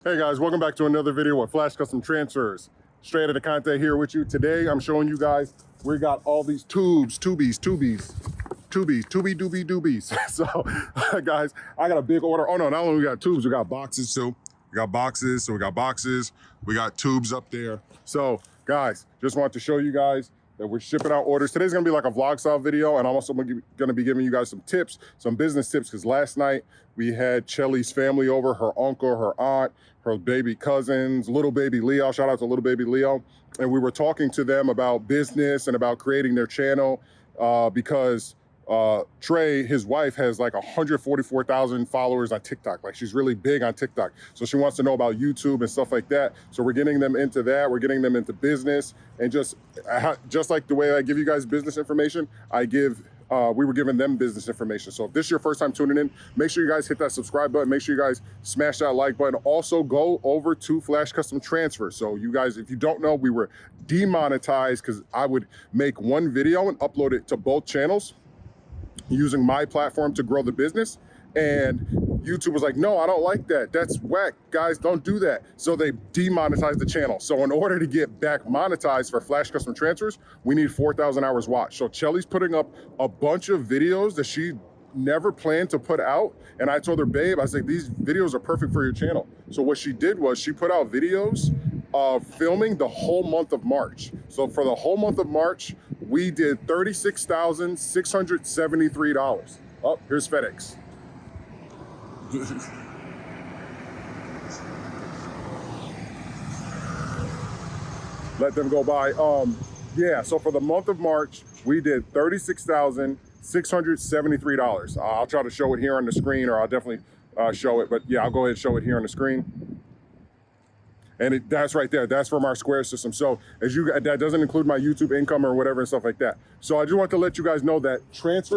Hey guys, welcome back to another video with Flash Custom Transfers. Straight out of content here with you. Today I'm showing you guys, we got all these tubies. So guys, I got a big order. Oh no, not only we got tubes, we got boxes too. We got boxes, we got tubes up there. So guys, just want to show you guys that we're shipping out orders. Today's gonna be like a vlog style video, and I'm also gonna be giving you guys some tips, some business tips, because last night we had Chelly's family over, her uncle, her aunt, her baby cousins, little baby Leo, shout out to little baby Leo. And we were talking to them about business and about creating their channel because Trey, his wife, has like 144,000 followers on TikTok. Like, she's really big on TikTok. So she wants to know about YouTube and stuff like that. So we're getting them into that. We're getting them into business. And just like the way I give you guys business information, we were giving them business information. So if this is your first time tuning in, make sure you guys hit that subscribe button. Make sure you guys smash that like button. Also go over to Flash Custom Transfer. So you guys, if you don't know, we were demonetized because I would make one video and upload it to both channels using my platform to grow the business. And YouTube was like, no, I don't like that. That's whack. Guys, don't do that. So they demonetized the channel. So in order to get back monetized for Flash Custom Transfers, we need 4,000 hours watched. So Chelly's putting up a bunch of videos that she never planned to put out. And I told her, babe, I said, these videos are perfect for your channel. So what she did was she put out videos of filming the whole month of March. So for the whole month of March, we did $36,673. Oh, here's FedEx. Let them go by. Yeah, so for the month of March, we did $36,673. I'll try to show it here on the screen, or I'll definitely show it, but yeah, I'll go ahead and show it here on the screen. And that's right there. That's from our Square system. So that doesn't include my YouTube income or whatever and stuff like that. So I just want to let you guys know that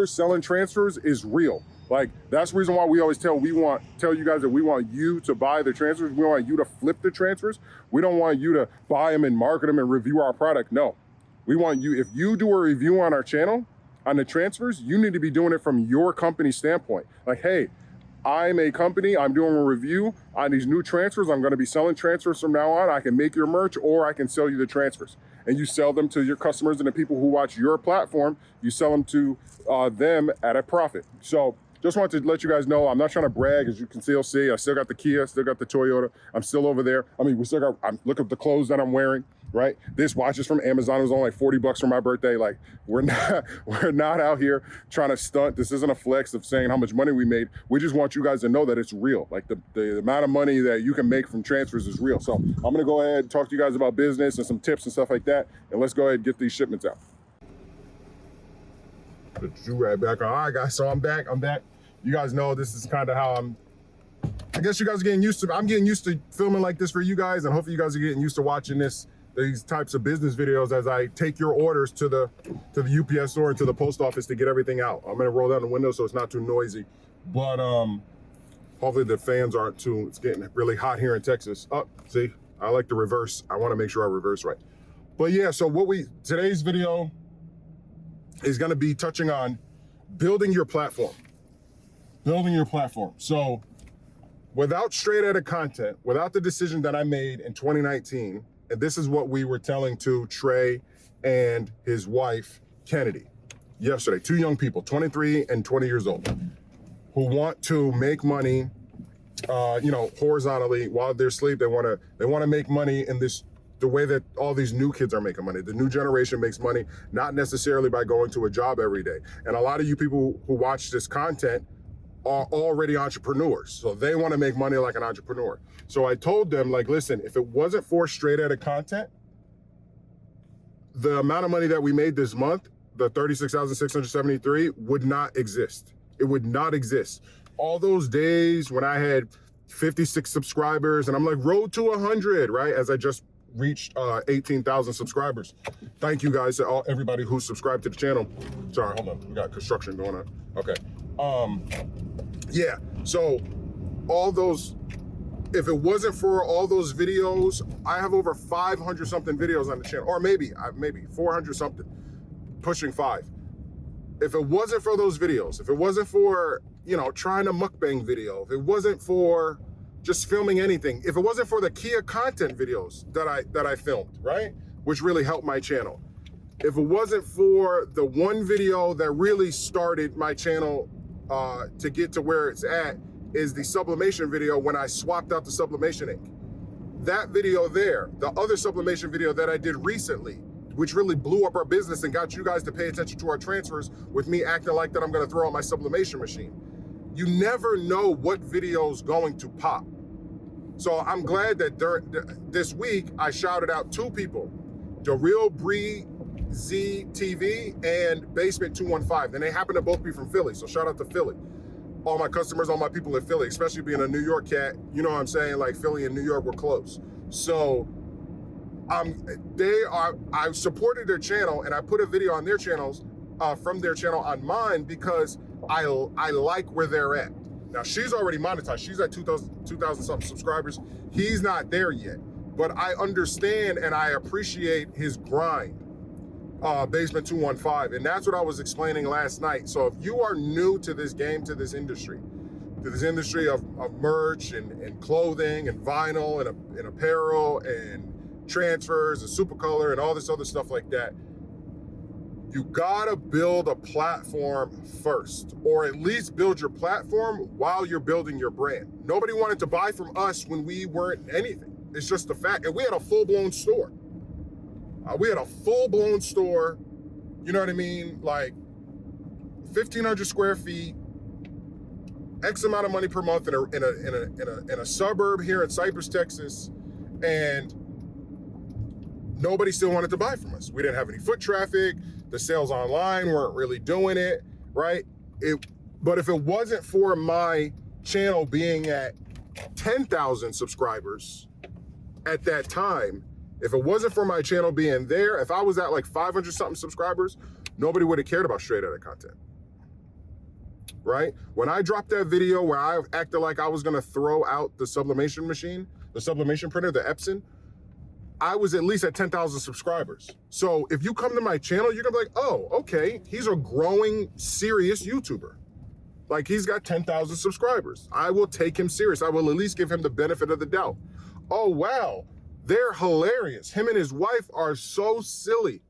selling transfers is real. Like, that's the reason why we always tell you guys that we want you to buy the transfers. We want you to flip the transfers. We don't want you to buy them and market them and review our product. No, we want you, if you do a review on our channel on the transfers, you need to be doing it from your company standpoint. Like, hey, I'm a company, I'm doing a review on these new transfers. I'm gonna be selling transfers from now on. I can make your merch, or I can sell you the transfers. And you sell them to your customers and the people who watch your platform, you sell them to them at a profit. So just wanted to let you guys know, I'm not trying to brag, as you can still see. I still got the Kia, still got the Toyota. I'm still over there. I mean, look at the clothes that I'm wearing, right? This watch is from Amazon. It was only like 40 bucks for my birthday. Like, we're not out here trying to stunt. This isn't a flex of saying how much money we made. We just want you guys to know that it's real. Like, the amount of money that you can make from transfers is real. So I'm gonna go ahead and talk to you guys about business and some tips and stuff like that. And let's go ahead and get these shipments out. Put you right back on. All right, guys, so I'm back. You guys know this is kind of how I guess you guys are getting used to, I'm getting used to filming like this for you guys, and hopefully you guys are getting used to watching these types of business videos as I take your orders to the UPS store and to the post office to get everything out. I'm gonna roll down the window so it's not too noisy, but hopefully the fans aren't too, it's getting really hot here in Texas. Oh, see, I like the reverse. I wanna make sure I reverse right. But yeah, so today's video is gonna be touching on building your platform. So without straight out of content, without the decision that I made in 2019, and this is what we were telling to Trey and his wife, Kennedy, yesterday, two young people, 23 and 20 years old, who want to make money, horizontally while they're asleep. They want to make money in the way that all these new kids are making money. The new generation makes money, not necessarily by going to a job every day. And a lot of you people who watch this content are already entrepreneurs. So they want to make money like an entrepreneur. So I told them, like, listen, if it wasn't for straight out of content, the amount of money that we made this month, the 36,673, would not exist. It would not exist. All those days when I had 56 subscribers and I'm like, road to 100, right? As I just reached 18,000 subscribers. Thank you guys to everybody who subscribed to the channel. Sorry, hold on, we got construction going on. Okay. Yeah, so all those, if it wasn't for all those videos, I have over 500 something videos on the channel, or maybe 400 something, pushing 5. If it wasn't for those videos, if it wasn't for, trying a mukbang video, if it wasn't for just filming anything. If it wasn't for the Kia content videos that I filmed, right? Which really helped my channel. If it wasn't for the one video that really started my channel to get to where it's at, is the sublimation video when I swapped out the sublimation ink. That video there, the other sublimation video that I did recently, which really blew up our business and got you guys to pay attention to our transfers with me acting like that I'm gonna throw out my sublimation machine. You never know what video's going to pop. So I'm glad that this week I shouted out two people, The Real Bree Z TV and Basement 215. And they happen to both be from Philly, so shout out to Philly. All my customers, all my people in Philly, especially being a New York cat, you know what I'm saying? Like Philly and New York were close. So I supported their channel and I put a video on their channels, from their channel on mine because I like where they're at. Now she's already monetized. She's at 2,000 something subscribers. He's not there yet, but I understand and I appreciate his grind. Basement 215, and that's what I was explaining last night. So if you are new to this game, to this industry of merch and clothing and vinyl and apparel and transfers and supercolor and all this other stuff like that, you gotta build a platform first, or at least build your platform while you're building your brand. Nobody wanted to buy from us when we weren't anything. It's just a fact. And we had a full-blown store. We had a full-blown store, you know what I mean? Like 1,500 square feet, X amount of money per month in a suburb here in Cypress, Texas, and nobody still wanted to buy from us. We didn't have any foot traffic. The sales online weren't really doing it, right? But if it wasn't for my channel being at 10,000 subscribers at that time, if it wasn't for my channel being there, if I was at like 500 something subscribers, nobody would have cared about straight edit content, right? When I dropped that video where I acted like I was gonna throw out the sublimation machine, the sublimation printer, the Epson, I was at least at 10,000 subscribers. So if you come to my channel, you're gonna be like, oh, okay, he's a growing, serious YouTuber. Like he's got 10,000 subscribers. I will take him serious. I will at least give him the benefit of the doubt. Oh, wow. They're hilarious. Him and his wife are so silly.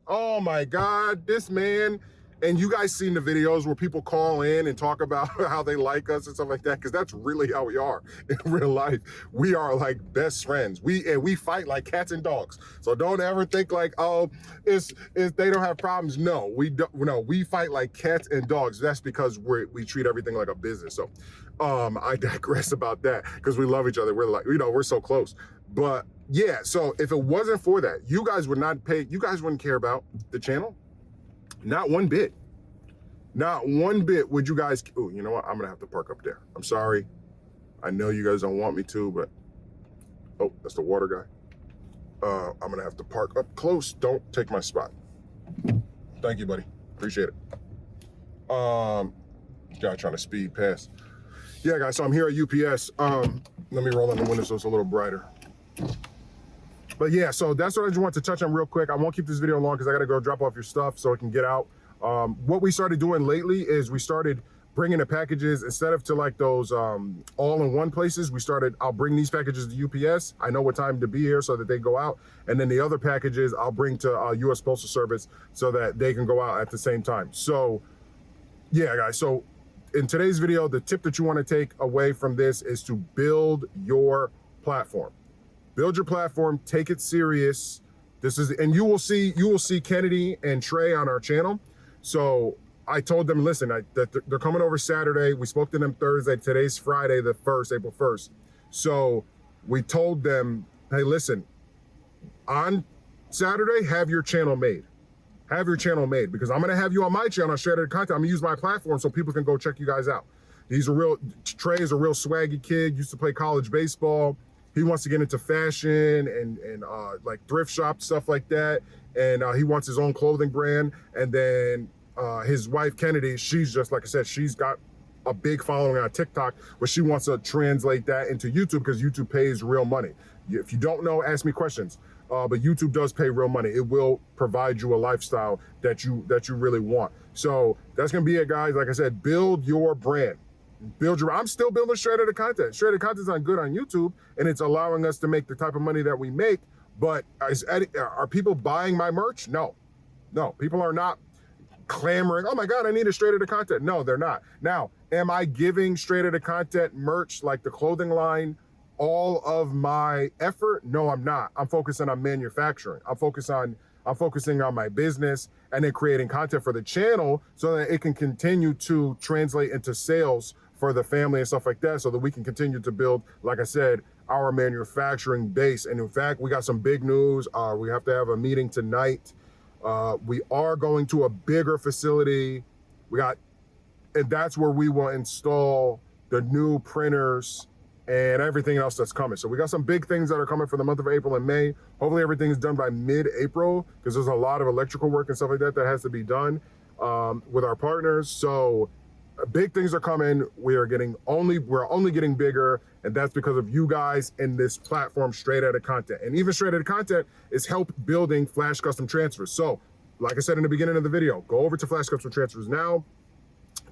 Oh my God, this man. And you guys seen the videos where people call in and talk about how they like us and stuff like that, because that's really how we are in real life. We are like best friends. We fight like cats and dogs. So don't ever think like, oh, it's they don't have problems. No, we don't. No, we fight like cats and dogs. That's because we treat everything like a business. So I digress about that because we love each other. We're like, you know, we're so close. But yeah, so if it wasn't for that, you guys would not pay, you guys wouldn't care about the channel. Not one bit. Not one bit would you guys, oh, you know what? I'm gonna have to park up there. I'm sorry. I know you guys don't want me to, but, oh, that's the water guy. I'm gonna have to park up close. Don't take my spot. Thank you, buddy. Appreciate it. Guy trying to speed past. Yeah, guys, so I'm here at UPS. Let me roll on the window so it's a little brighter. But yeah, so that's what I just want to touch on real quick. I won't keep this video long because I got to go drop off your stuff so it can get out. What we started doing lately is we started bringing the packages instead of to like those all-in-one places. I'll bring these packages to UPS. I know what time to be here so that they go out. And then the other packages I'll bring to US Postal Service so that they can go out at the same time. So yeah, guys, so in today's video, the tip that you want to take away from this is to build your platform. Build your platform, take it serious. And you will see Kennedy and Trey on our channel. So I told them, listen, that they're coming over Saturday. We spoke to them Thursday. Today's Friday, the 1st, April 1st. So we told them, hey, listen, on Saturday, have your channel made. Have your channel made, because I'm gonna have you on my channel, share the content. I'm gonna use my platform so people can go check you guys out. Trey is a real swaggy kid, used to play college baseball. He wants to get into fashion and like thrift shop, stuff like that. And he wants his own clothing brand. And then his wife, Kennedy, she's just, like I said, she's got a big following on TikTok, but she wants to translate that into YouTube because YouTube pays real money. If you don't know, ask me questions. But YouTube does pay real money. It will provide you a lifestyle that you really want. So that's gonna be it, guys. Like I said, build your brand. I'm still building straight edit content. Straight edit content's on good on YouTube, and it's allowing us to make the type of money that we make. But are people buying my merch? No, people are not clamoring, oh my God, I need a straight edit content. No, they're not. Now, am I giving straight edit content merch like the clothing line all of my effort? No, I'm not. I'm focusing on manufacturing. I'm focusing on my business and then creating content for the channel so that it can continue to translate into sales for the family and stuff like that, so that we can continue to build, like I said, our manufacturing base. And in fact, we got some big news. We have to have a meeting tonight. We are going to a bigger facility. And that's where we will install the new printers and everything else that's coming. So we got some big things that are coming for the month of April and May. Hopefully everything is done by mid-April, because there's a lot of electrical work and stuff like that that has to be done with our partners. So big things are coming. We're only getting bigger, and that's because of you guys and this platform, Straight Edit Content. And even Straight Edit Content is help building Flash Custom Transfers. So like I said in the beginning of the video, go over to Flash Custom Transfers now,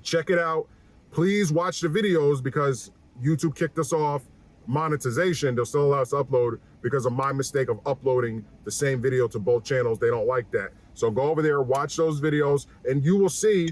check it out. Please watch the videos, because YouTube kicked us off monetization. They'll still allow us to upload because of my mistake of uploading the same video to both channels. They don't like that. So go over there, watch those videos, and you will see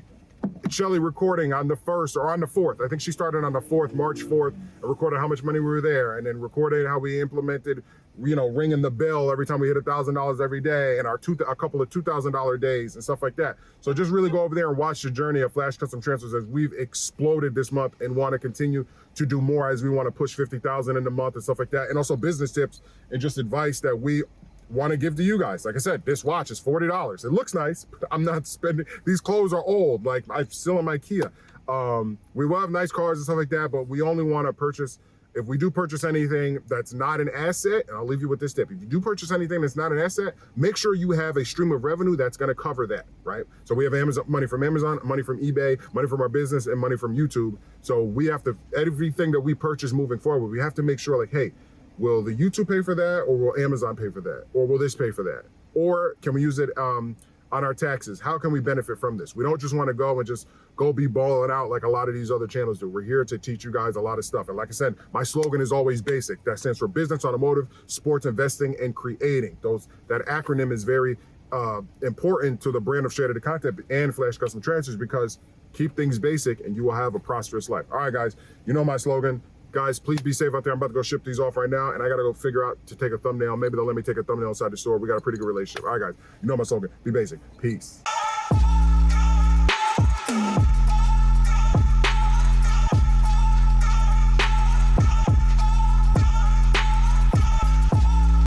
Shelly recording on the 1st or on the 4th. I think she started on the 4th, March 4th, and recorded how much money we were there, and then recorded how we implemented, ringing the bell every time we hit $1,000 every day, and a couple of $2,000 days and stuff like that. So just really go over there and watch the journey of Flash Custom Transfers as we've exploded this month and want to continue to do more as we want to push 50,000 in the month and stuff like that. And also business tips and just advice that we want to give to you guys. Like I said, this watch is $40. It looks nice, but I'm not spending. These clothes are old. Like, I'm still in my Kia. We will have nice cars and stuff like that, but we only want to purchase, if we do purchase anything that's not an asset, and I'll leave you with this tip. If you do purchase anything that's not an asset, make sure you have a stream of revenue that's going to cover that, right? So we have money from Amazon, money from eBay, money from our business, and money from YouTube. So we have to, everything that we purchase moving forward, we have to make sure, like, hey, will the YouTube pay for that, or will Amazon pay for that? Or will this pay for that? Or can we use it on our taxes? How can we benefit from this? We don't just want to go and just go be balling out like a lot of these other channels do. We're here to teach you guys a lot of stuff. And like I said, my slogan is always basic. That stands for business, automotive, sports, investing, and creating. That acronym is very important to the brand of Straight Edit Content and Flash Custom Transfers, because keep things basic and you will have a prosperous life. All right, guys, you know my slogan. Guys, please be safe out there. I'm about to go ship these off right now, and I got to go figure out to take a thumbnail. Maybe they'll let me take a thumbnail inside the store. We got a pretty good relationship. All right, guys, you know my slogan. Be basic. Peace.